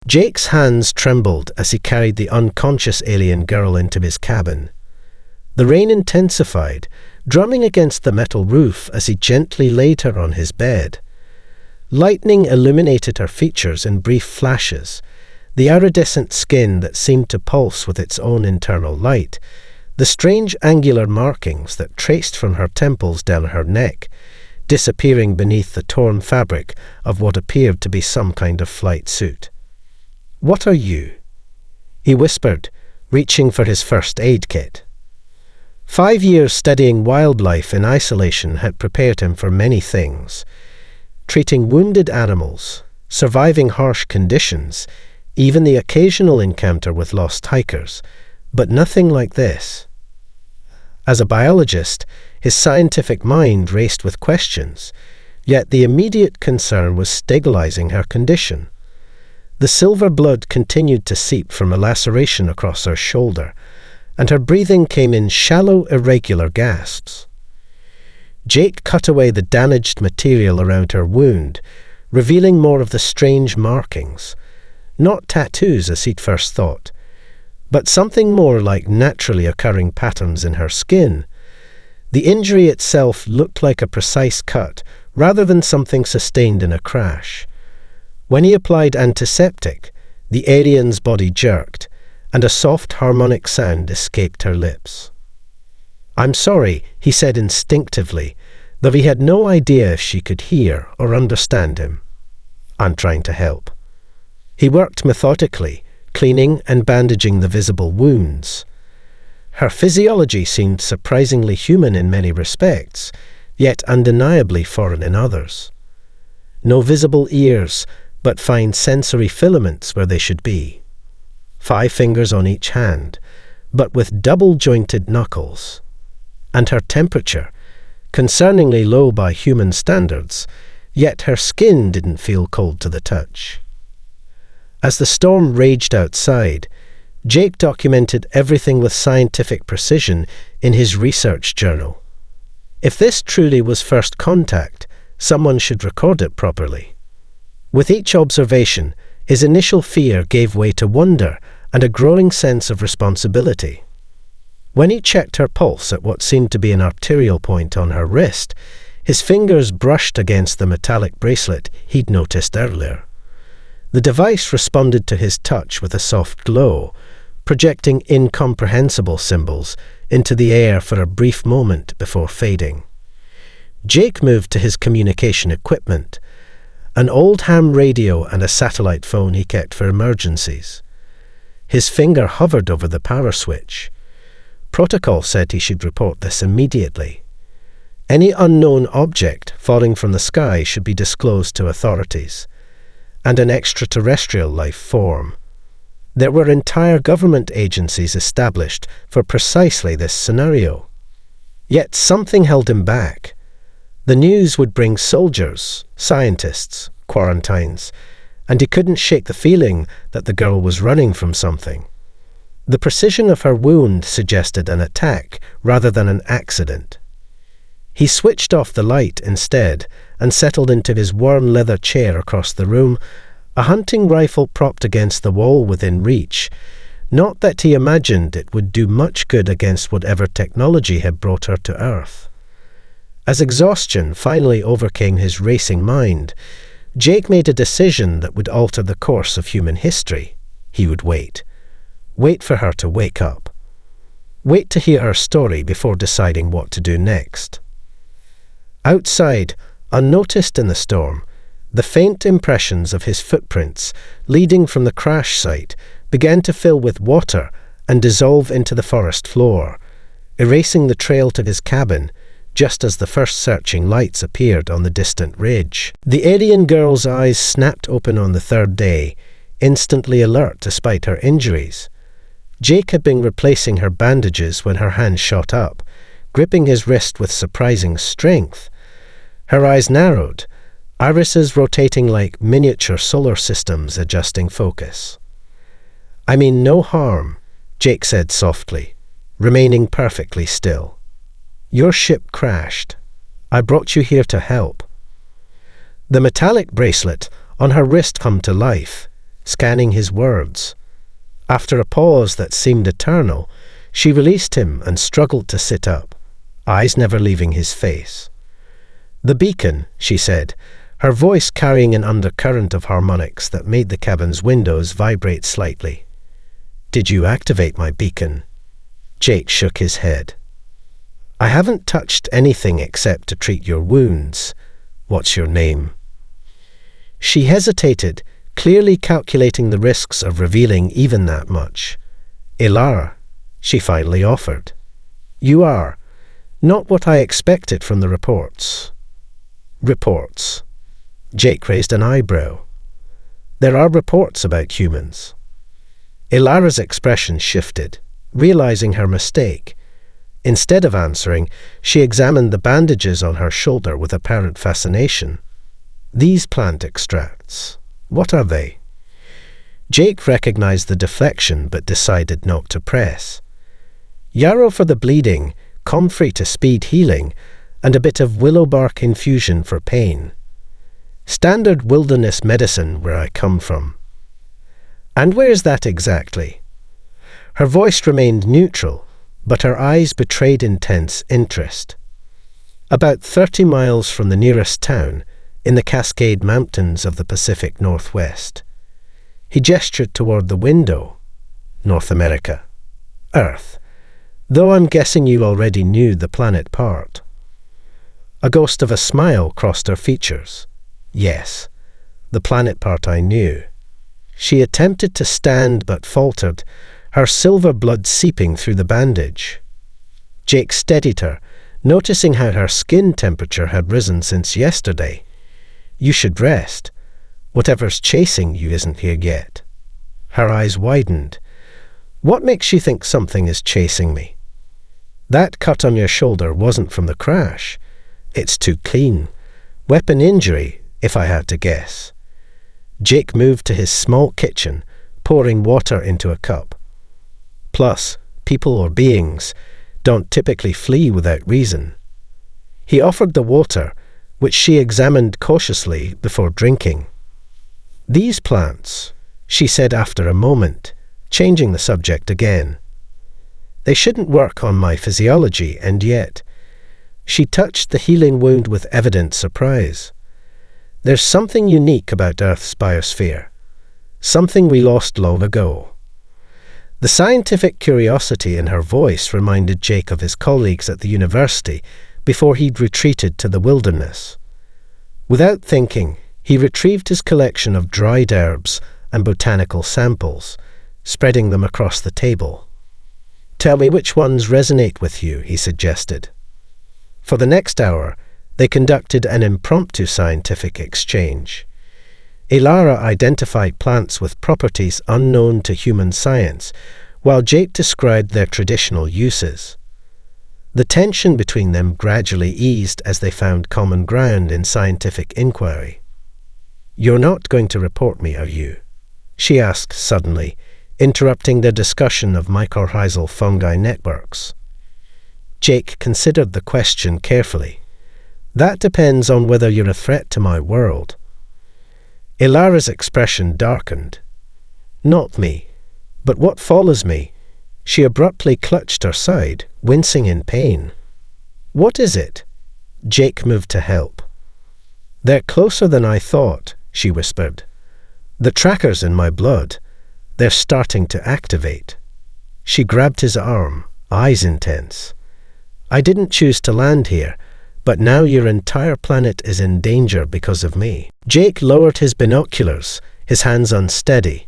Jake's hands trembled as he carried the unconscious alien girl into his cabin. The rain intensified, drumming against the metal roof as he gently laid her on his bed. Lightning illuminated her features in brief flashes, the iridescent skin that seemed to pulse with its own internal light, the strange angular markings that traced from her temples down her neck, disappearing beneath the torn fabric of what appeared to be some kind of flight suit. "What are you?" he whispered, reaching for his first aid kit. 5 years studying wildlife in isolation had prepared him for many things. Treating wounded animals, surviving harsh conditions, even the occasional encounter with lost hikers, but nothing like this. As a biologist, his scientific mind raced with questions, yet the immediate concern was stabilizing her condition. The silver blood continued to seep from a laceration across her shoulder, and her breathing came in shallow, irregular gasps. Jake cut away the damaged material around her wound, revealing more of the strange markings. Not tattoos as he'd first thought, but something more like naturally occurring patterns in her skin. The injury itself looked like a precise cut rather than something sustained in a crash. When he applied antiseptic, the alien's body jerked, and a soft harmonic sound escaped her lips. "I'm sorry," he said instinctively, though he had no idea if she could hear or understand him. "I'm trying to help." He worked methodically, cleaning and bandaging the visible wounds. Her physiology seemed surprisingly human in many respects, yet undeniably foreign in others. No visible ears, but fine sensory filaments where they should be. 5 fingers on each hand, but with double-jointed knuckles. And her temperature, concerningly low by human standards, yet her skin didn't feel cold to the touch. As the storm raged outside, Jake documented everything with scientific precision in his research journal. If this truly was first contact, someone should record it properly. With each observation, his initial fear gave way to wonder and a growing sense of responsibility. When he checked her pulse at what seemed to be an arterial point on her wrist, his fingers brushed against the metallic bracelet he'd noticed earlier. The device responded to his touch with a soft glow, projecting incomprehensible symbols into the air for a brief moment before fading. Jake moved to his communication equipment, an old ham radio and a satellite phone he kept for emergencies. His finger hovered over the power switch. Protocol said he should report this immediately. Any unknown object falling from the sky should be disclosed to authorities, and an extraterrestrial life form. There were entire government agencies established for precisely this scenario. Yet something held him back. The news would bring soldiers, scientists, quarantines, and he couldn't shake the feeling that the girl was running from something. The precision of her wound suggested an attack rather than an accident. He switched off the light instead and settled into his worn leather chair across the room, a hunting rifle propped against the wall within reach. Not that he imagined it would do much good against whatever technology had brought her to Earth. As exhaustion finally overcame his racing mind, Jake made a decision that would alter the course of human history. He would wait. Wait for her to wake up. Wait to hear her story before deciding what to do next. Outside, unnoticed in the storm, the faint impressions of his footprints leading from the crash site began to fill with water and dissolve into the forest floor, erasing the trail to his cabin just as the first searching lights appeared on the distant ridge. The alien girl's eyes snapped open on the third day, instantly alert despite her injuries. Jake had been replacing her bandages when her hand shot up, gripping his wrist with surprising strength. Her eyes narrowed, irises rotating like miniature solar systems adjusting focus. "I mean no harm," Jake said softly, remaining perfectly still. "Your ship crashed. I brought you here to help." The metallic bracelet on her wrist come to life, scanning his words. After a pause that seemed eternal, she released him and struggled to sit up, eyes never leaving his face. "The beacon," she said, her voice carrying an undercurrent of harmonics that made the cabin's windows vibrate slightly. "Did you activate my beacon?" Jake shook his head. "I haven't touched anything except to treat your wounds. What's your name?" She hesitated, clearly calculating the risks of revealing even that much. "Ilara," she finally offered. "You are. Not what I expected from the reports." "Reports?" Jake raised an eyebrow. "There are reports about humans." Ilara's expression shifted, realizing her mistake. Instead of answering, she examined the bandages on her shoulder with apparent fascination. "These plant extracts, what are they?" Jake recognized the deflection but decided not to press. "Yarrow for the bleeding, comfrey to speed healing, and a bit of willow bark infusion for pain. Standard wilderness medicine where I come from." "And where's that exactly?" Her voice remained neutral, but her eyes betrayed intense interest. "About 30 miles from the nearest town, in the Cascade Mountains of the Pacific Northwest." He gestured toward the window. "North America. Earth. Though I'm guessing you already knew the planet part." A ghost of a smile crossed her features. "Yes, the planet part I knew." She attempted to stand but faltered, her silver blood seeping through the bandage. Jake steadied her, noticing how her skin temperature had risen since yesterday. "You should rest. Whatever's chasing you isn't here yet." Her eyes widened. "What makes you think something is chasing me?" "That cut on your shoulder wasn't from the crash. It's too clean. Weapon injury, if I had to guess." Jake moved to his small kitchen, pouring water into a cup. "Plus, people or beings don't typically flee without reason." He offered the water, which she examined cautiously before drinking. "These plants," she said after a moment, changing the subject again. "They shouldn't work on my physiology, and yet—" She touched the healing wound with evident surprise. "There's something unique about Earth's biosphere. Something we lost long ago." The scientific curiosity in her voice reminded Jake of his colleagues at the university before he'd retreated to the wilderness. Without thinking, he retrieved his collection of dried herbs and botanical samples, spreading them across the table. "Tell me which ones resonate with you," he suggested. For the next hour, they conducted an impromptu scientific exchange. Ilara identified plants with properties unknown to human science, while Jake described their traditional uses. The tension between them gradually eased as they found common ground in scientific inquiry. "You're not going to report me, are you?" she asked suddenly, interrupting their discussion of mycorrhizal fungi networks. Jake considered the question carefully. "That depends on whether you're a threat to my world." Ilara's expression darkened. "Not me. But what follows me?" She abruptly clutched her side, wincing in pain. "What is it?" Jake moved to help. "They're closer than I thought," she whispered. "The trackers in my blood, they're starting to activate." She grabbed his arm, eyes intense. "I didn't choose to land here, but now your entire planet is in danger because of me." Jake lowered his binoculars, his hands unsteady.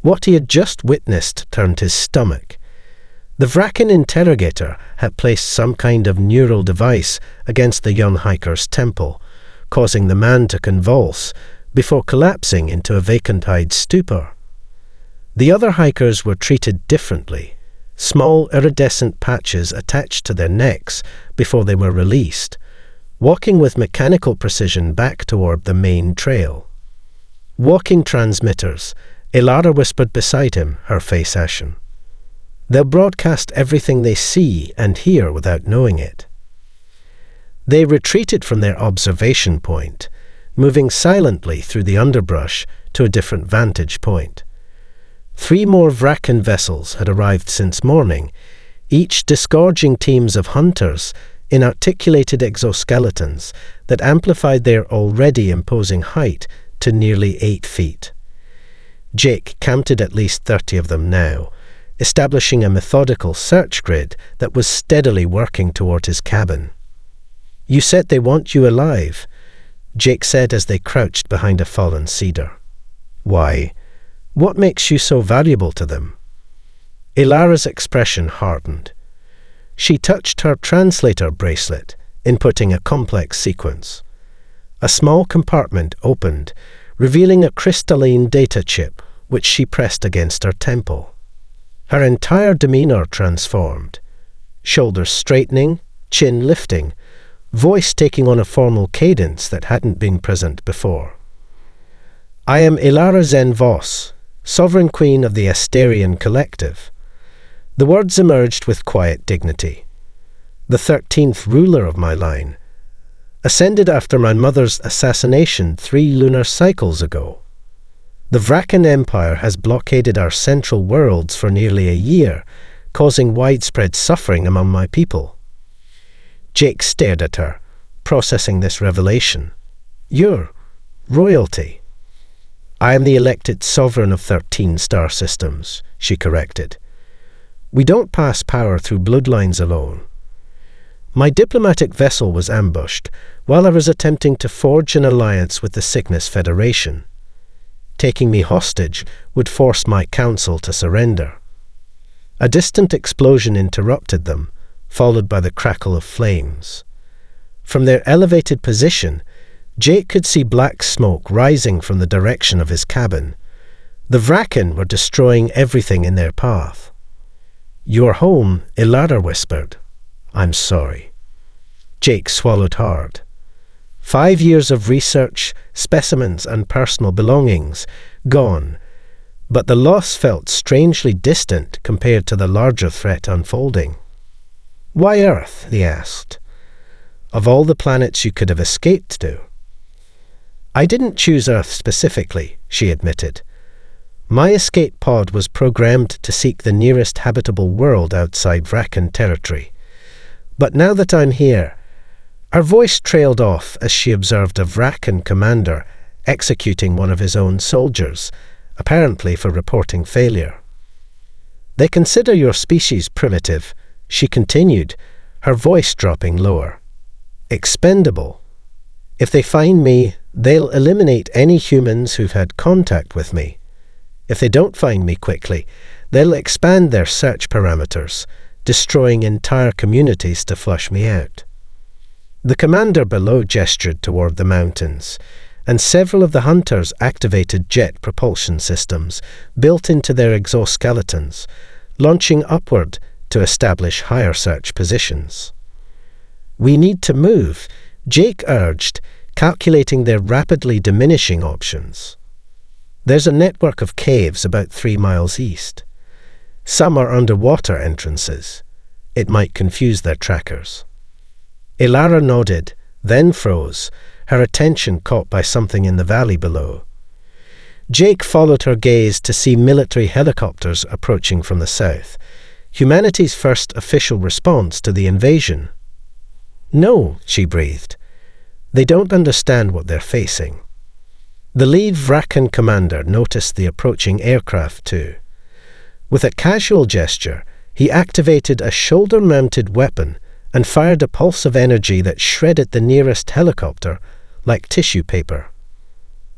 What he had just witnessed turned his stomach. The Vrakan interrogator had placed some kind of neural device against the young hiker's temple, causing the man to convulse before collapsing into a vacant-eyed stupor. The other hikers were treated differently, small iridescent patches attached to their necks before they were released, walking with mechanical precision back toward the main trail. "Walking transmitters," Ilara whispered beside him, her face ashen. "They'll broadcast everything they see and hear without knowing it." They retreated from their observation point, moving silently through the underbrush to a different vantage point. 3 more Vrakan vessels had arrived since morning, each disgorging teams of hunters in articulated exoskeletons that amplified their already imposing height to nearly 8 feet. Jake counted at least 30 of them now, establishing a methodical search grid that was steadily working toward his cabin. "You said they want you alive," Jake said as they crouched behind a fallen cedar. "Why? What makes you so valuable to them?" Ilara's expression hardened. She touched her translator bracelet, inputting a complex sequence. A small compartment opened, revealing a crystalline data chip, which she pressed against her temple. Her entire demeanor transformed, shoulders straightening, chin lifting, voice taking on a formal cadence that hadn't been present before. "I am Ilara Zen Voss, Sovereign Queen of the Asterian Collective." The words emerged with quiet dignity. "The 13th ruler of my line, ascended after my mother's assassination 3 lunar cycles ago. The Vrakan Empire has blockaded our central worlds for nearly a year, causing widespread suffering among my people." Jake stared at her, processing this revelation. "You're royalty." "I am the elected sovereign of 13 star systems," she corrected. "We don't pass power through bloodlines alone." My diplomatic vessel was ambushed while I was attempting to forge an alliance with the Cygnus Federation. Taking me hostage would force my council to surrender. A distant explosion interrupted them, followed by the crackle of flames. From their elevated position, Jake could see black smoke rising from the direction of his cabin. The Vrakan were destroying everything in their path. "Your home," Ilara whispered. "I'm sorry." Jake swallowed hard. 5 years of research, specimens and personal belongings, gone. But the loss felt strangely distant compared to the larger threat unfolding. "Why Earth?" he asked. "Of all the planets you could have escaped to." "I didn't choose Earth specifically," she admitted. "My escape pod was programmed to seek the nearest habitable world outside Vrakan territory. But now that I'm here—" Her voice trailed off as she observed a Vrakan commander executing one of his own soldiers, apparently for reporting failure. "They consider your species primitive," she continued, her voice dropping lower. "Expendable. If they find me, they'll eliminate any humans who've had contact with me. If they don't find me quickly, they'll expand their search parameters, destroying entire communities to flush me out." The commander below gestured toward the mountains, and several of the hunters activated jet propulsion systems built into their exoskeletons, launching upward to establish higher search positions. "We need to move," Jake urged, calculating their rapidly diminishing options. "There's a network of caves about 3 miles east. Some are underwater entrances. It might confuse their trackers." Ilara nodded, then froze, her attention caught by something in the valley below. Jake followed her gaze to see military helicopters approaching from the south, humanity's first official response to the invasion. "No," she breathed. "They don't understand what they're facing." The lead Vrakan commander noticed the approaching aircraft too. With a casual gesture, he activated a shoulder-mounted weapon and fired a pulse of energy that shredded the nearest helicopter like tissue paper.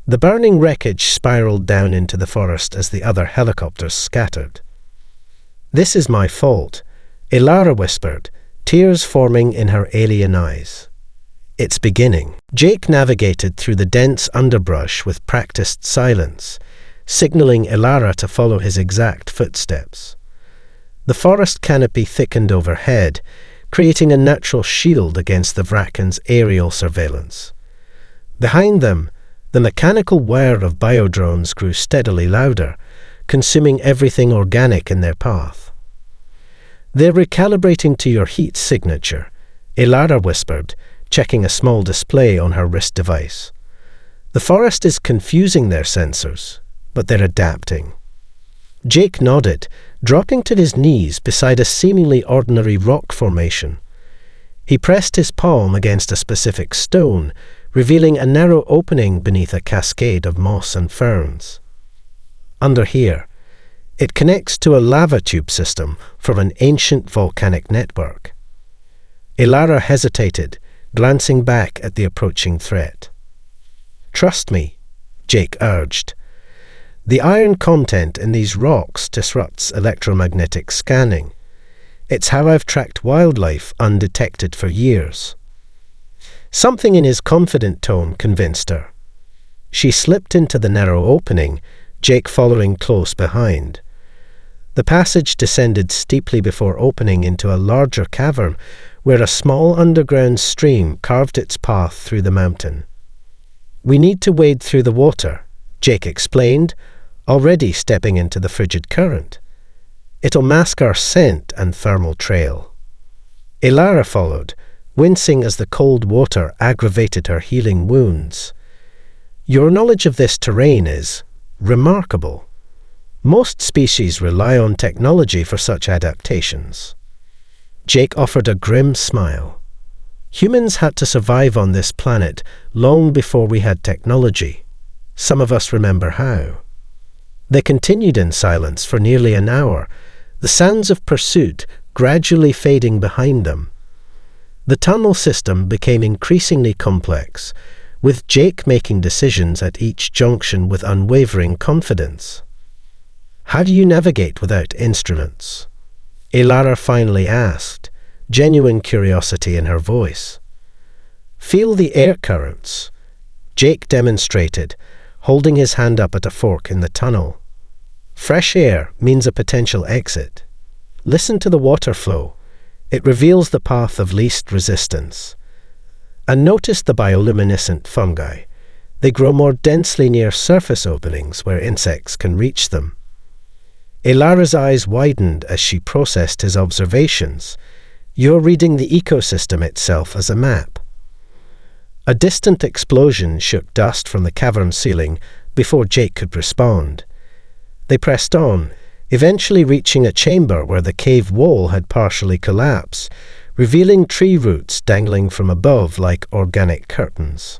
The burning wreckage spiraled down into the forest as the other helicopters scattered. "This is my fault," Ilara whispered, tears forming in her alien eyes. "It's beginning." Jake navigated through the dense underbrush with practiced silence, signaling Ilara to follow his exact footsteps. The forest canopy thickened overhead, creating a natural shield against the Vrakan's aerial surveillance. Behind them, the mechanical whir of biodrones grew steadily louder, consuming everything organic in their path. "They're recalibrating to your heat signature," Ilara whispered, checking a small display on her wrist device. The forest is confusing their sensors, but they're adapting. Jake nodded, dropping to his knees beside a seemingly ordinary rock formation. He pressed his palm against a specific stone, revealing a narrow opening beneath a cascade of moss and ferns. Under here, it connects to a lava tube system from an ancient volcanic network. Ilara hesitated, glancing back at the approaching threat. "Trust me," Jake urged. "The iron content in these rocks disrupts electromagnetic scanning. It's how I've tracked wildlife undetected for years." Something in his confident tone convinced her. She slipped into the narrow opening, Jake following close behind. The passage descended steeply before opening into a larger cavern where a small underground stream carved its path through the mountain. "We need to wade through the water," Jake explained, already stepping into the frigid current. "It'll mask our scent and thermal trail." Ilara followed, wincing as the cold water aggravated her healing wounds. "Your knowledge of this terrain is remarkable. Most species rely on technology for such adaptations." Jake offered a grim smile. "Humans had to survive on this planet long before we had technology. Some of us remember how." They continued in silence for nearly an hour, the sounds of pursuit gradually fading behind them. The tunnel system became increasingly complex, with Jake making decisions at each junction with unwavering confidence. "How do you navigate without instruments?" Ilara finally asked, genuine curiosity in her voice. "Feel the air currents," Jake demonstrated, holding his hand up at a fork in the tunnel. "Fresh air means a potential exit. Listen to the water flow. It reveals the path of least resistance. And notice the bioluminescent fungi. They grow more densely near surface openings where insects can reach them." Ilara's eyes widened as she processed his observations. "You're reading the ecosystem itself as a map." A distant explosion shook dust from the cavern ceiling before Jake could respond. They pressed on, eventually reaching a chamber where the cave wall had partially collapsed, revealing tree roots dangling from above like organic curtains.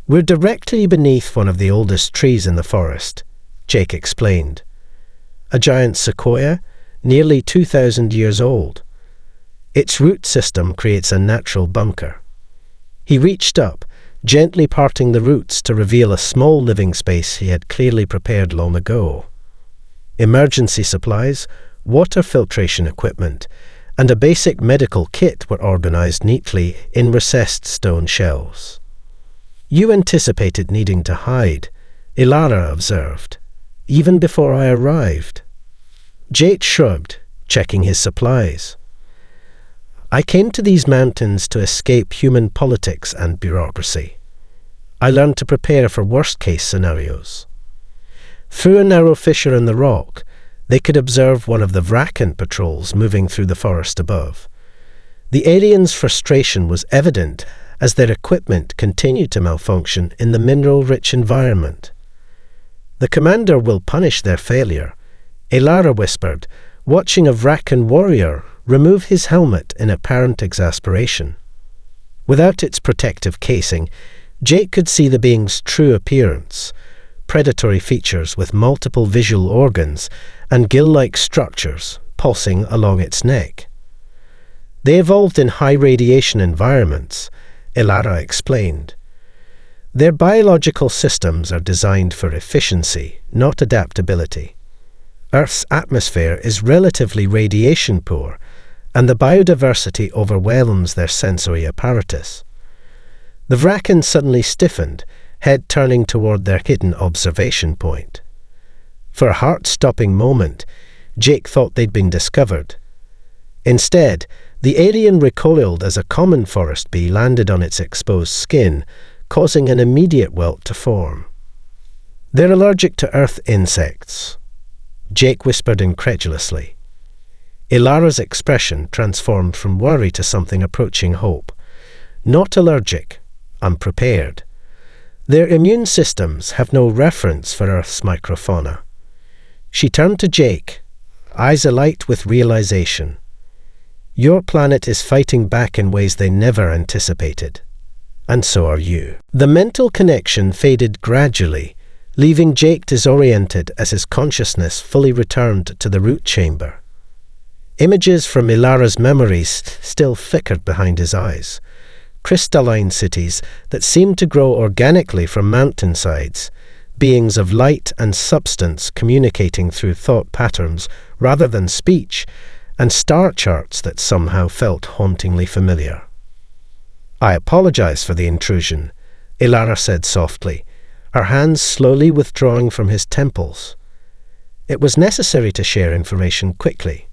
"We're directly beneath one of the oldest trees in the forest," Jake explained. "A giant sequoia, nearly 2,000 years old. Its root system creates a natural bunker." He reached up, gently parting the roots to reveal a small living space he had clearly prepared long ago. Emergency supplies, water filtration equipment, and a basic medical kit were organized neatly in recessed stone shelves. "You anticipated needing to hide," Ilara observed, "even before I arrived." Jake shrugged, checking his supplies. "I came to these mountains to escape human politics and bureaucracy. I learned to prepare for worst-case scenarios." Through a narrow fissure in the rock, they could observe one of the Vrakan patrols moving through the forest above. The aliens' frustration was evident as their equipment continued to malfunction in the mineral-rich environment. "The commander will punish their failure," Ilara whispered, watching a Vrakan warrior remove his helmet in apparent exasperation. Without its protective casing, Jake could see the being's true appearance: predatory features with multiple visual organs and gill-like structures pulsing along its neck. "They evolved in high-radiation environments," Ilara explained. "Their biological systems are designed for efficiency, not adaptability. Earth's atmosphere is relatively radiation-poor, and the biodiversity overwhelms their sensory apparatus." The Vrakan suddenly stiffened, head turning toward their hidden observation point. For a heart-stopping moment, Jake thought they'd been discovered. Instead, the alien recoiled as a common forest bee landed on its exposed skin, causing an immediate welt to form. "They're allergic to earth insects," Jake whispered incredulously. Ilara's expression transformed from worry to something approaching hope. "Not allergic, unprepared. Their immune systems have no reference for Earth's microfauna. She turned to Jake, eyes alight with realization. Your planet is fighting back in ways they never anticipated. And so are you. The mental connection faded gradually, leaving Jake disoriented as his consciousness fully returned to the root chamber. Images from Ilara's memories still flickered behind his eyes. Crystalline cities that seemed to grow organically from mountainsides, beings of light and substance communicating through thought patterns rather than speech, and star charts that somehow felt hauntingly familiar. "I apologize for the intrusion," Ilara said softly, her hands slowly withdrawing from his temples. It was necessary to share information quickly.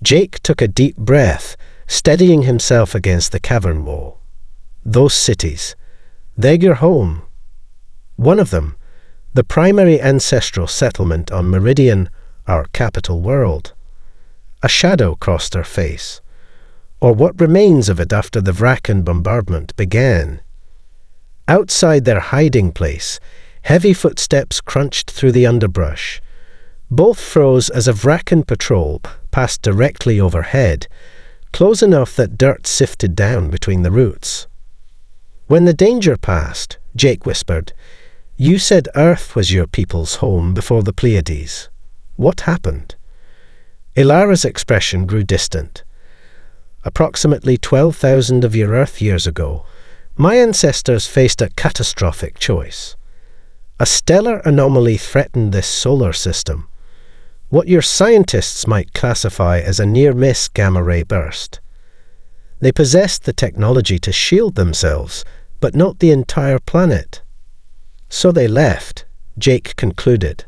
Jake took a deep breath, steadying himself against the cavern wall. "Those cities, they're your home. One of them, the primary ancestral settlement on Meridian, our capital world." A shadow crossed her face, or what remains of it after the Vrakan bombardment began. Outside their hiding place, heavy footsteps crunched through the underbrush. Both froze as a Vrakan patrol passed directly overhead, close enough that dirt sifted down between the roots. When the danger passed, Jake whispered, "You said Earth was your people's home before the Pleiades. What happened?" Ilara's expression grew distant. "Approximately 12,000 of your Earth years ago, my ancestors faced a catastrophic choice. A stellar anomaly threatened this solar system, what your scientists might classify as a near-miss gamma-ray burst. They possessed the technology to shield themselves, but not the entire planet. So they left," Jake concluded.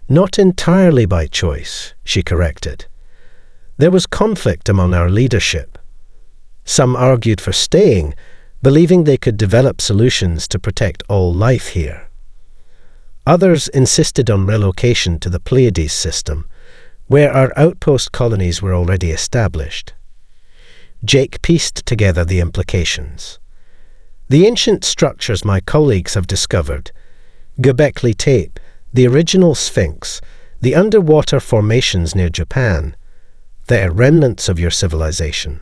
"Not entirely by choice," she corrected. "There was conflict among our leadership. Some argued for staying, believing they could develop solutions to protect all life here. Others insisted on relocation to the Pleiades system, where our outpost colonies were already established." Jake pieced together the implications. "The ancient structures my colleagues have discovered, Göbekli Tepe, the original Sphinx, the underwater formations near Japan, they are remnants of your civilization."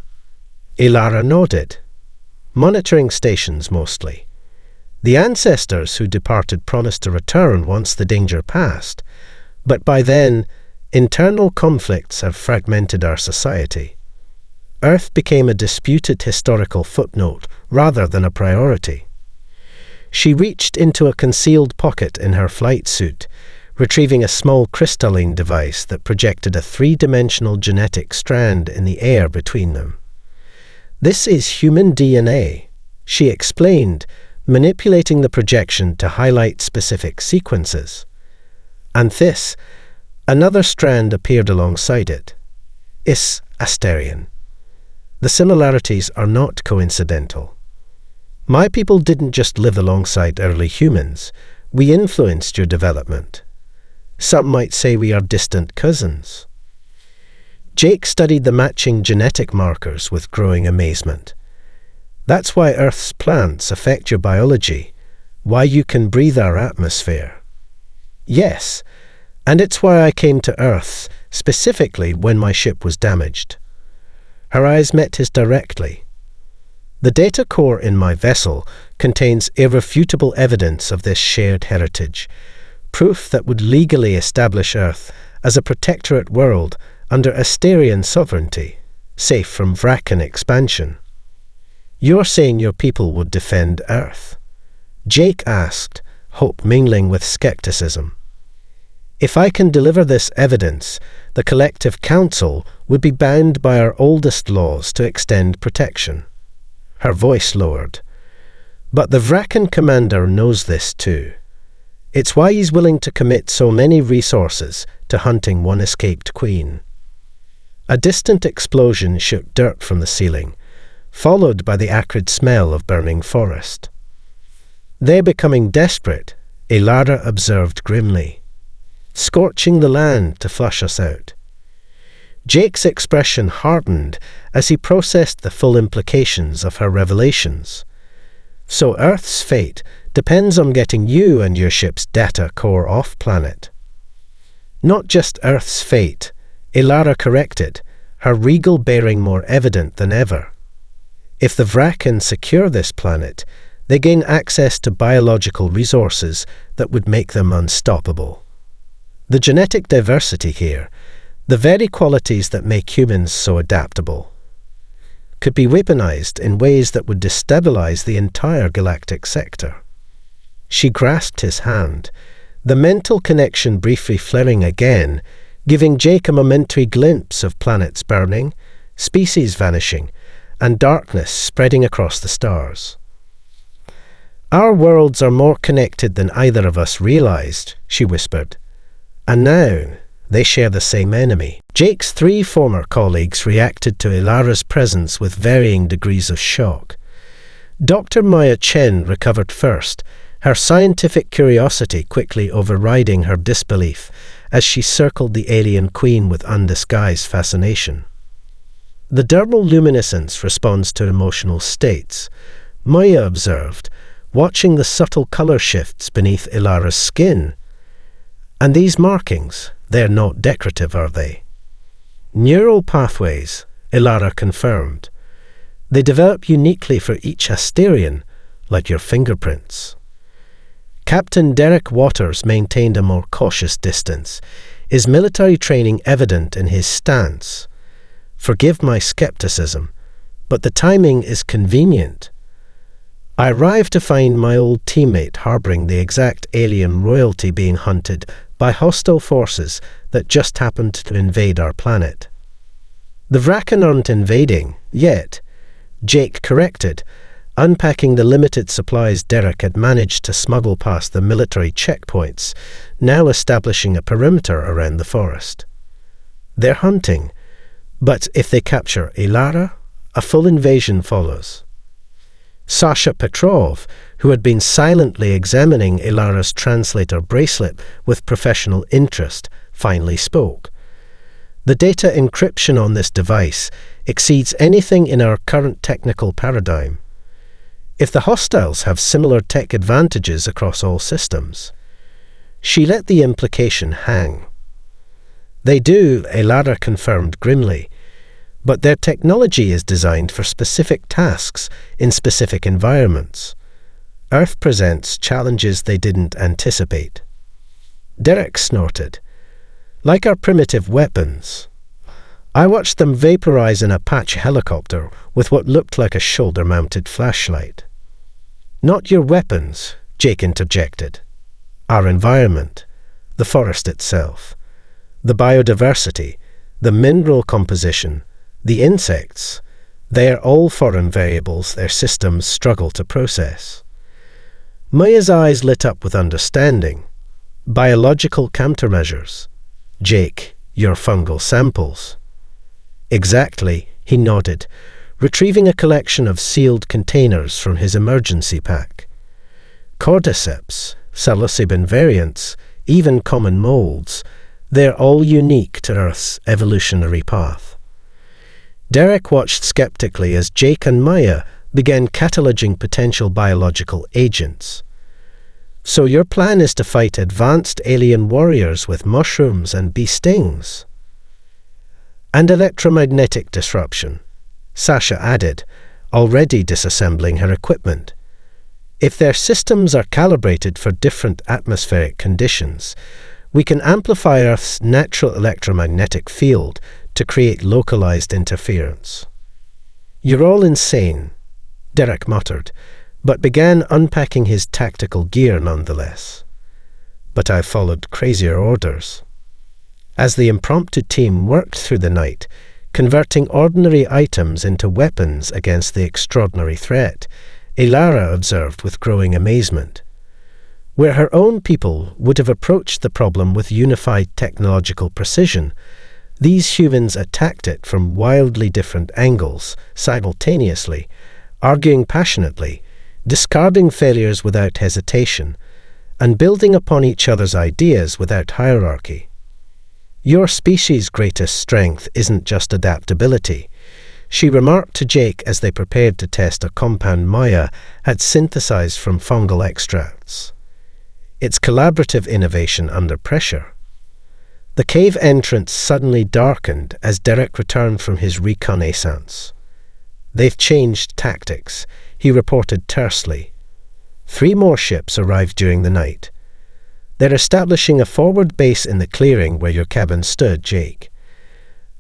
Ilara nodded. "Monitoring stations mostly. The ancestors who departed promised to return once the danger passed, but by then, internal conflicts have fragmented our society. Earth became a disputed historical footnote rather than a priority." She reached into a concealed pocket in her flight suit, retrieving a small crystalline device that projected a three-dimensional genetic strand in the air between them. "This is human DNA," she explained, manipulating the projection to highlight specific sequences. "And this," another strand appeared alongside it, "is Asterian. The similarities are not coincidental. My people didn't just live alongside early humans, we influenced your development. Some might say we are distant cousins." Jake studied the matching genetic markers with growing amazement. "That's why Earth's plants affect your biology, why you can breathe our atmosphere." "Yes, and it's why I came to Earth, specifically when my ship was damaged." Her eyes met his directly. "The data core in my vessel contains irrefutable evidence of this shared heritage, proof that would legally establish Earth as a protectorate world under Asterian sovereignty, safe from Vrakan expansion." "You're saying your people would defend Earth?" Jake asked, hope mingling with skepticism. "If I can deliver this evidence, the collective council would be bound by our oldest laws to extend protection." Her voice lowered. "But the Vrakan commander knows this too. It's why he's willing to commit so many resources to hunting one escaped queen." A distant explosion shook dirt from the ceiling, followed by the acrid smell of burning forest. "They're becoming desperate," Ilara observed grimly. "Scorching the land to flush us out." Jake's expression hardened as he processed the full implications of her revelations. So Earth's fate depends on getting you and your ship's data core off-planet. Not just Earth's fate, Ilara corrected, her regal bearing more evident than ever. If the Vraken secure this planet, they gain access to biological resources that would make them unstoppable. The genetic diversity here, the very qualities that make humans so adaptable, could be weaponized in ways that would destabilize the entire galactic sector. She grasped his hand, the mental connection briefly flaring again, giving Jake a momentary glimpse of planets burning, species vanishing, and darkness spreading across the stars. Our worlds are more connected than either of us realized, she whispered. And now they share the same enemy. Jake's 3 former colleagues reacted to Ilara's presence with varying degrees of shock. Dr. Maya Chen recovered first, her scientific curiosity quickly overriding her disbelief as she circled the alien queen with undisguised fascination. The dermal luminescence responds to emotional states, Maya observed, watching the subtle color shifts beneath Ilara's skin. And these markings, they're not decorative, are they? Neural pathways, Ilara confirmed. They develop uniquely for each Asterian, like your fingerprints. Captain Derek Waters maintained a more cautious distance, his military training evident in his stance. Forgive my skepticism, but the timing is convenient. I arrived to find my old teammate harboring the exact alien royalty being hunted by hostile forces that just happened to invade our planet. The Vraken aren't invading, yet, Jake corrected, unpacking the limited supplies Derek had managed to smuggle past the military checkpoints, now establishing a perimeter around the forest. They're hunting, but if they capture Ilara, a full invasion follows. Sasha Petrov, who had been silently examining Ilara's translator bracelet with professional interest, finally spoke. The data encryption on this device exceeds anything in our current technical paradigm. If the hostiles have similar tech advantages across all systems, she let the implication hang. They do, Ilara confirmed grimly, but their technology is designed for specific tasks in specific environments. Earth presents challenges they didn't anticipate. Derek snorted. Like our primitive weapons. I watched them vaporize an Apache helicopter with what looked like a shoulder-mounted flashlight. Not your weapons, Jake interjected. Our environment, the forest itself, the biodiversity, the mineral composition, the insects, they are all foreign variables their systems struggle to process. Maya's eyes lit up with understanding. Biological countermeasures. Jake, your fungal samples. Exactly, he nodded, retrieving a collection of sealed containers from his emergency pack. Cordyceps, psilocybin variants, even common molds, they're all unique to Earth's evolutionary path. Derek watched skeptically as Jake and Maya began cataloging potential biological agents. So your plan is to fight advanced alien warriors with mushrooms and bee stings? And electromagnetic disruption, Sasha added, already disassembling her equipment. If their systems are calibrated for different atmospheric conditions, we can amplify Earth's natural electromagnetic field to create localized interference. You're all insane, Derek muttered, but began unpacking his tactical gear nonetheless. But I followed crazier orders. As the impromptu team worked through the night, converting ordinary items into weapons against the extraordinary threat, Ilara observed with growing amazement. Where her own people would have approached the problem with unified technological precision, these humans attacked it from wildly different angles, simultaneously, arguing passionately, discarding failures without hesitation, and building upon each other's ideas without hierarchy. Your species' greatest strength isn't just adaptability. She remarked to Jake as they prepared to test a compound Maya had synthesized from fungal extracts. It's collaborative innovation under pressure. The cave entrance suddenly darkened as Derek returned from his reconnaissance. "They've changed tactics," he reported tersely. 3 more ships arrived during the night. "They're establishing a forward base in the clearing where your cabin stood, Jake.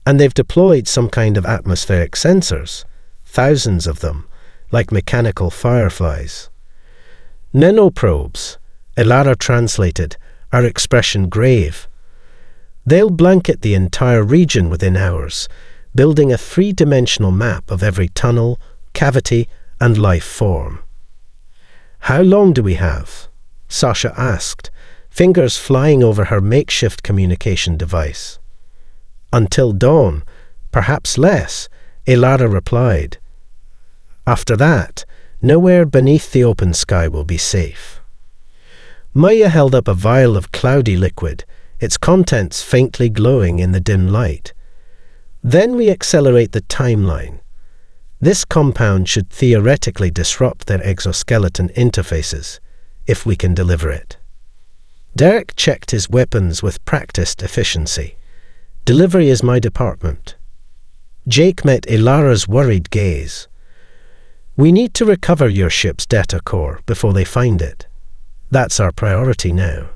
And they've deployed some kind of atmospheric sensors, thousands of them, like mechanical fireflies. Nanoprobes," Ilara translated, our expression grave. "They'll blanket the entire region within hours, building a 3-dimensional map of every tunnel, cavity, and life form." "How long do we have?" Sasha asked, fingers flying over her makeshift communication device. "Until dawn, perhaps less," Ilara replied. "After that, nowhere beneath the open sky will be safe." Maya held up a vial of cloudy liquid, its contents faintly glowing in the dim light. "Then we accelerate the timeline. This compound should theoretically disrupt their exoskeleton interfaces, if we can deliver it." Derek checked his weapons with practiced efficiency. "Delivery is my department." Jake met Ilara's worried gaze. "We need to recover your ship's data core before they find it. That's our priority now."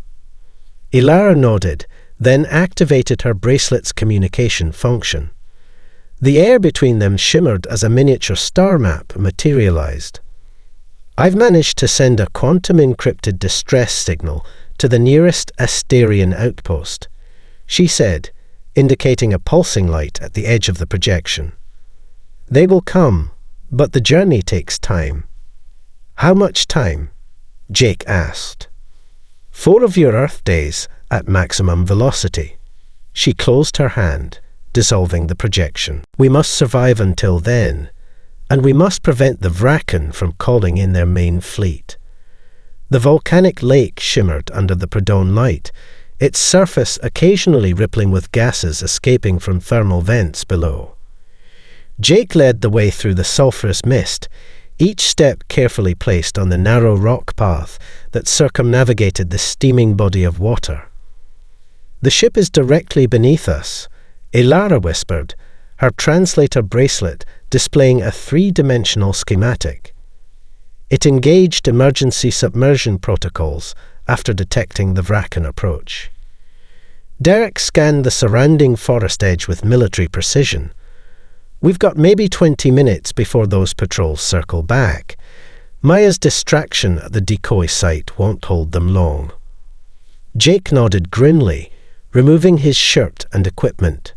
Ilara nodded, then activated her bracelet's communication function. The air between them shimmered as a miniature star map materialized. "I've managed to send a quantum-encrypted distress signal to the nearest Asterian outpost," she said, indicating a pulsing light at the edge of the projection. "They will come, but the journey takes time." "How much time?" Jake asked. 4 of your Earth days at maximum velocity." She closed her hand, dissolving the projection. "We must survive until then, and we must prevent the Vraken from calling in their main fleet." The volcanic lake shimmered under the Predone light, its surface occasionally rippling with gases escaping from thermal vents below. Jake led the way through the sulphurous mist, each step carefully placed on the narrow rock path that circumnavigated the steaming body of water. "The ship is directly beneath us," Ilara whispered, her translator bracelet displaying a 3-dimensional schematic. It engaged emergency submersion protocols after detecting the Vraken approach. Derek scanned the surrounding forest edge with military precision. "We've got maybe 20 minutes before those patrols circle back. Maya's distraction at the decoy site won't hold them long." Jake nodded grimly, removing his shirt and equipment.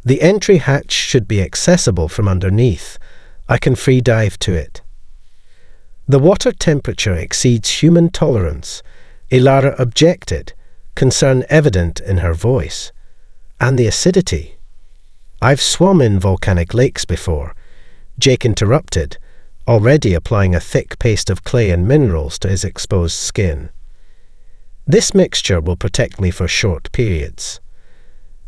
"The entry hatch should be accessible from underneath. I can free dive to it." "The water temperature exceeds human tolerance," Ilara objected, concern evident in her voice. "And the acidity." "I've swum in volcanic lakes before," Jake interrupted, already applying a thick paste of clay and minerals to his exposed skin. "This mixture will protect me for short periods.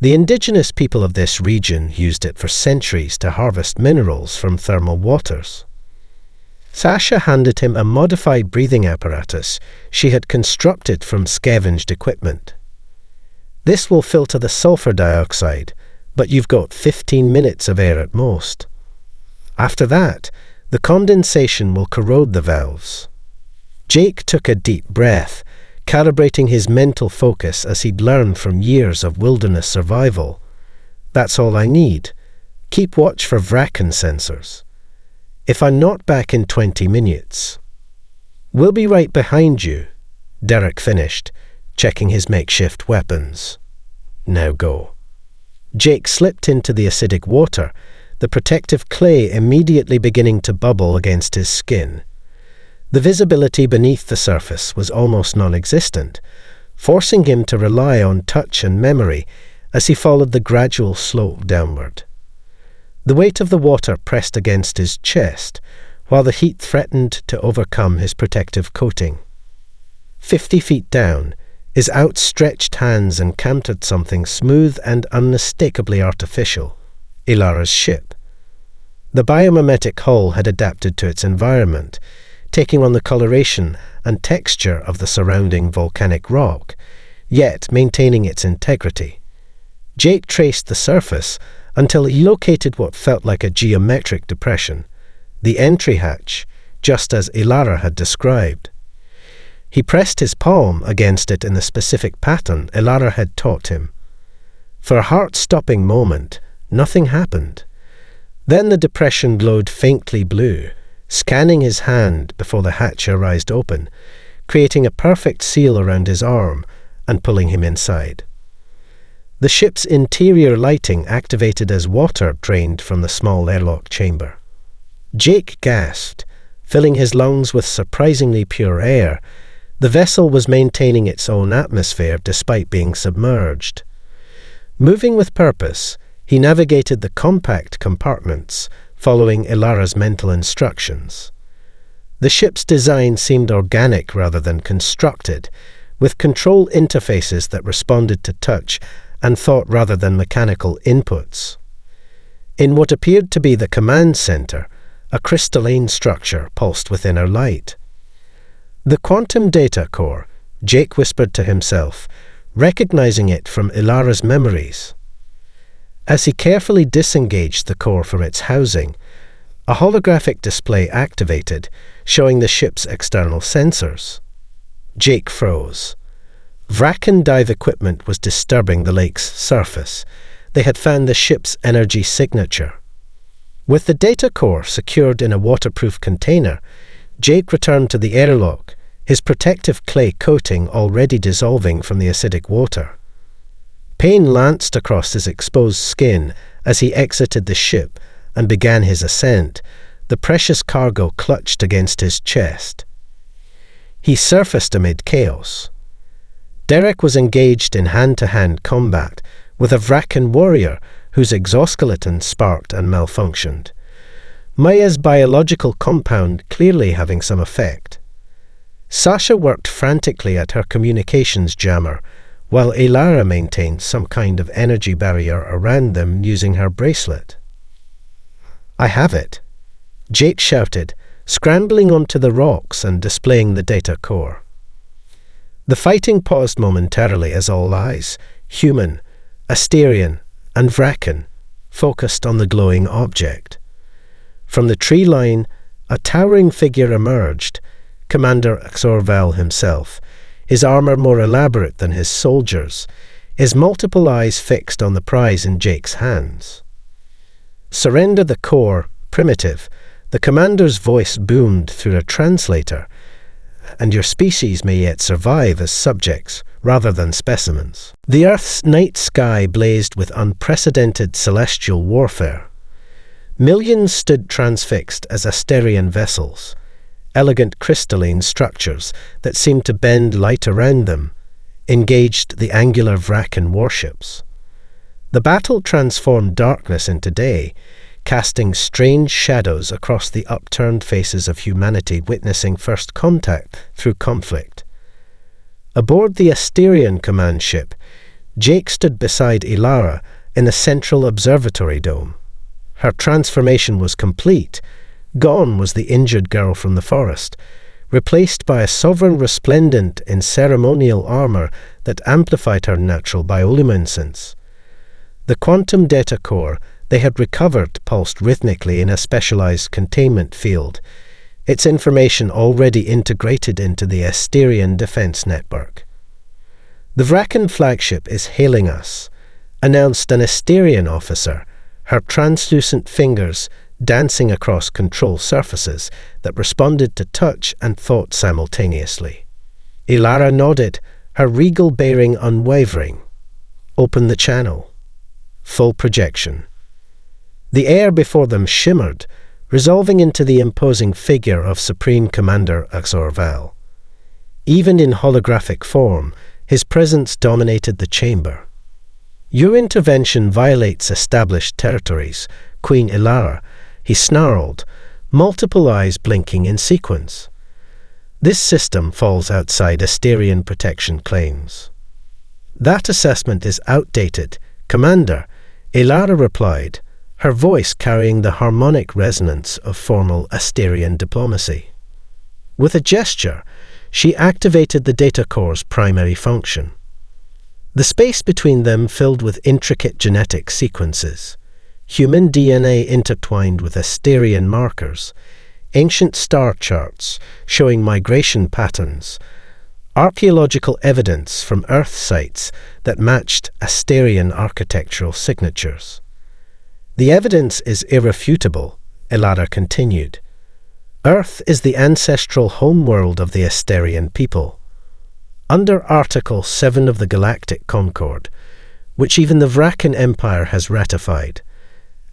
The indigenous people of this region used it for centuries to harvest minerals from thermal waters." Sasha handed him a modified breathing apparatus she had constructed from scavenged equipment. "This will filter the sulfur dioxide, but you've got 15 minutes of air at most. After that, the condensation will corrode the valves." Jake took a deep breath, calibrating his mental focus as he'd learned from years of wilderness survival. "That's all I need. Keep watch for Vraken sensors. If I'm not back in 20 minutes... "We'll be right behind you," Derek finished, checking his makeshift weapons. "Now go." Jake slipped into the acidic water, the protective clay immediately beginning to bubble against his skin. The visibility beneath the surface was almost non-existent, forcing him to rely on touch and memory as he followed the gradual slope downward. The weight of the water pressed against his chest, while the heat threatened to overcome his protective coating. 50 feet down, his outstretched hands encountered something smooth and unmistakably artificial, Ilara's ship. The biomimetic hull had adapted to its environment, taking on the coloration and texture of the surrounding volcanic rock, yet maintaining its integrity. Jake traced the surface until he located what felt like a geometric depression, the entry hatch, just as Ilara had described. He pressed his palm against it in the specific pattern Ilara had taught him. For a heart-stopping moment, nothing happened. Then the depression glowed faintly blue, scanning his hand before the hatch rised open, creating a perfect seal around his arm and pulling him inside. The ship's interior lighting activated as water drained from the small airlock chamber. Jake gasped, filling his lungs with surprisingly pure air. The vessel was maintaining its own atmosphere despite being submerged. Moving with purpose, he navigated the compact compartments, following Ilara's mental instructions. The ship's design seemed organic rather than constructed, with control interfaces that responded to touch and thought rather than mechanical inputs. In what appeared to be the command center, a crystalline structure pulsed with inner light. The quantum data core, Jake whispered to himself, recognizing it from Ilara's memories. As he carefully disengaged the core from its housing, a holographic display activated, showing the ship's external sensors. Jake froze. Vrakan dive equipment was disturbing the lake's surface. They had found the ship's energy signature. With the data core secured in a waterproof container, Jake returned to the airlock, his protective clay coating already dissolving from the acidic water. Pain lanced across his exposed skin as he exited the ship and began his ascent, the precious cargo clutched against his chest. He surfaced amid chaos. Derek was engaged in hand-to-hand combat with a Vrakan warrior whose exoskeleton sparked and malfunctioned, Maya's biological compound clearly having some effect. Sasha worked frantically at her communications jammer, while Ilara maintained some kind of energy barrier around them using her bracelet. "I have it," Jake shouted, scrambling onto the rocks and displaying the data core. The fighting paused momentarily as all eyes, human, Asterian, and Vrakan, focused on the glowing object. From the tree line, a towering figure emerged, Commander Xorval himself, his armor more elaborate than his soldiers, his multiple eyes fixed on the prize in Jake's hands. "Surrender the core, primitive," the commander's voice boomed through a translator, "and your species may yet survive as subjects rather than specimens." The Earth's night sky blazed with unprecedented celestial warfare. Millions stood transfixed as Asterian vessels, elegant crystalline structures that seemed to bend light around them, engaged the angular Vrakan warships. The battle transformed darkness into day, casting strange shadows across the upturned faces of humanity witnessing first contact through conflict. Aboard the Asterian command ship, Jake stood beside Ilara in the central observatory dome. Her transformation was complete. Gone was the injured girl from the forest, replaced by a sovereign resplendent in ceremonial armor that amplified her natural bioluminescence. The quantum data core they had recovered pulsed rhythmically in a specialized containment field, its information already integrated into the Asterian defense network. "The Vrakan flagship is hailing us," announced an Asterian officer, her translucent fingers dancing across control surfaces that responded to touch and thought simultaneously. Ilara nodded, her regal bearing unwavering. "Open the channel." Full projection. The air before them shimmered, resolving into the imposing figure of Supreme Commander Xorval. Even in holographic form, his presence dominated the chamber. "Your intervention violates established territories, Queen Ilara," he snarled, multiple eyes blinking in sequence. "This system falls outside Asterian protection claims." "That assessment is outdated, Commander," Ilara replied, her voice carrying the harmonic resonance of formal Asterian diplomacy. With a gesture, she activated the data core's primary function. The space between them filled with intricate genetic sequences, human DNA intertwined with Asterian markers, ancient star charts showing migration patterns, archaeological evidence from Earth sites that matched Asterian architectural signatures. The evidence is irrefutable, Ilara continued. Earth is the ancestral homeworld of the Asterian people. Under Article 7 of the Galactic Concord, which even the Vracan Empire has ratified,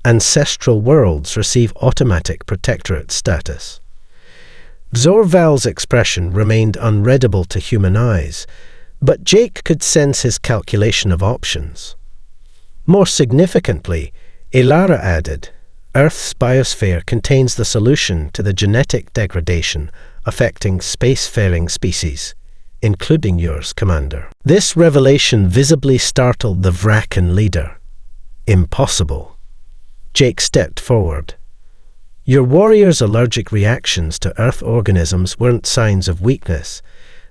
ancestral worlds receive automatic protectorate status. Xor-Val's expression remained unreadable to human eyes, but Jake could sense his calculation of options. More significantly, Ilara added, Earth's biosphere contains the solution to the genetic degradation affecting spacefaring species, including yours, Commander. This revelation visibly startled the Vracan leader. Impossible. Jake stepped forward. Your warriors' allergic reactions to Earth organisms weren't signs of weakness.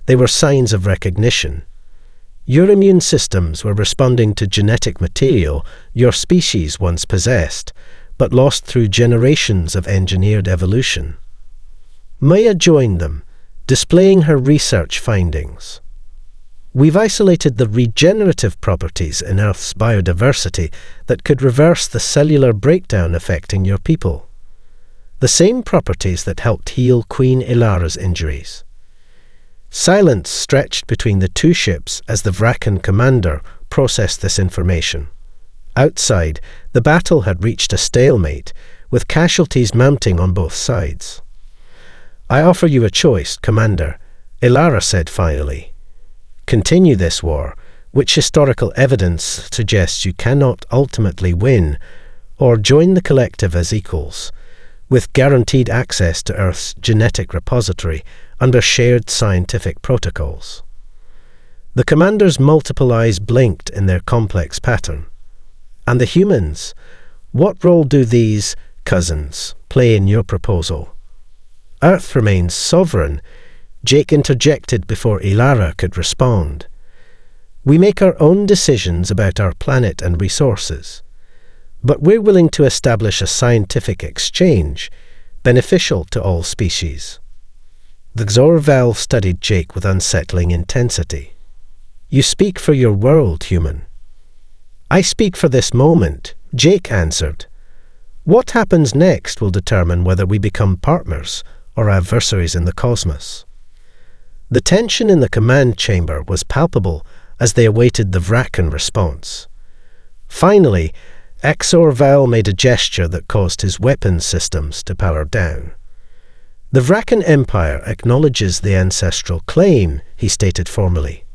They were signs of recognition. Your immune systems were responding to genetic material your species once possessed, but lost through generations of engineered evolution. Maya joined them, displaying her research findings. We've isolated the regenerative properties in Earth's biodiversity that could reverse the cellular breakdown affecting your people. The same properties that helped heal Queen Ilara's injuries. Silence stretched between the two ships as the Vracan commander processed this information. Outside, the battle had reached a stalemate, with casualties mounting on both sides. I offer you a choice, Commander, Ilara said finally. Continue this war, which historical evidence suggests you cannot ultimately win, or join the collective as equals, with guaranteed access to Earth's genetic repository under shared scientific protocols. The commander's multiple eyes blinked in their complex pattern. And the humans? What role do these cousins play in your proposal? Earth remains sovereign, Jake interjected before Ilara could respond. We make our own decisions about our planet and resources, but we're willing to establish a scientific exchange beneficial to all species. The Xor-Val studied Jake with unsettling intensity. You speak for your world, human. I speak for this moment, Jake answered. What happens next will determine whether we become partners or adversaries in the cosmos. The tension in the command chamber was palpable as they awaited the Vracan response. Finally, Xor-Val made a gesture that caused his weapons systems to power down. The Vracan Empire acknowledges the ancestral claim, he stated formally.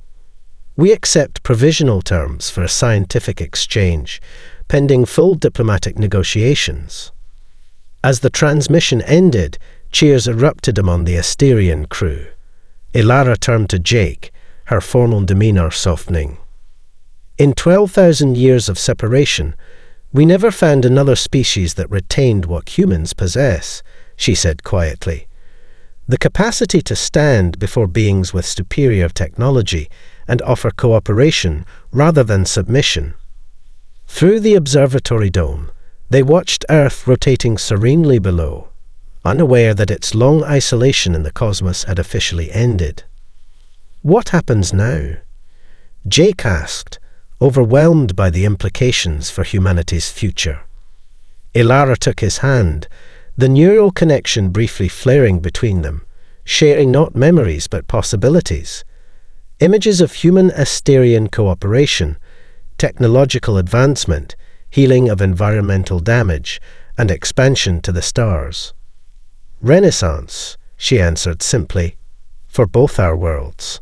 We accept provisional terms for a scientific exchange, pending full diplomatic negotiations. As the transmission ended, cheers erupted among the Asterian crew. Ilara turned to Jake, her formal demeanour softening. In 12,000 years of separation, we never found another species that retained what humans possess, she said quietly. The capacity to stand before beings with superior technology and offer cooperation rather than submission. Through the observatory dome, they watched Earth rotating serenely below, unaware that its long isolation in the cosmos had officially ended. What happens now? Jake asked, overwhelmed by the implications for humanity's future. Ilara took his hand, the neural connection briefly flaring between them, sharing not memories but possibilities. Images of human Asterian cooperation, technological advancement, healing of environmental damage, and expansion to the stars. Renaissance, she answered simply, for both our worlds.